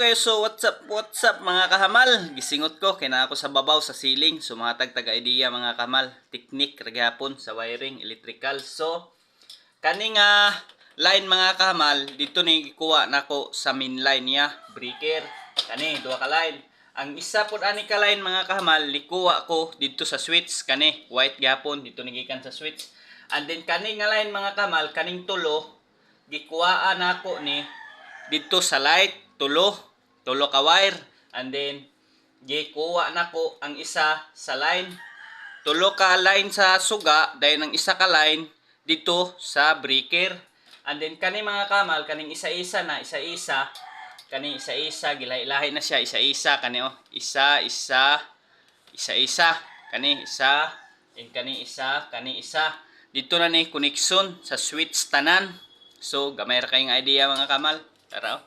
Okay, so what's up mga kahamal? Gisingot ko, kina ako sa babaw sa ceiling. Sumatag taga-idea mga kahamal. Teknik, ragyapon sa wiring, electrical. So, kaning line mga kahamal, dito ni gikuha nako sa main line niya. Breaker. Kani, duha ka line. Ang isa po ani ka line mga kahamal, likuha ko dito sa switch. Kani, white gapon, dito ni gikan sa switch. And then kaning nga line mga kahamal, kaning tulo, gikuha nako ni dito sa light, tulo ka wire, and then gikuha nako ang isa sa line, tulo ka line sa suga, dahil ang isa ka line dito sa breaker. And then kani mga kamal, kaning isa-isa na, isa-isa, kani isa-isa, gilahi-lahi na siya, isa-isa, kani isa-isa, kani isa, and kani isa, dito na ni connection sa switch tanan. So, gamay ra kayong idea mga kamal. Tara.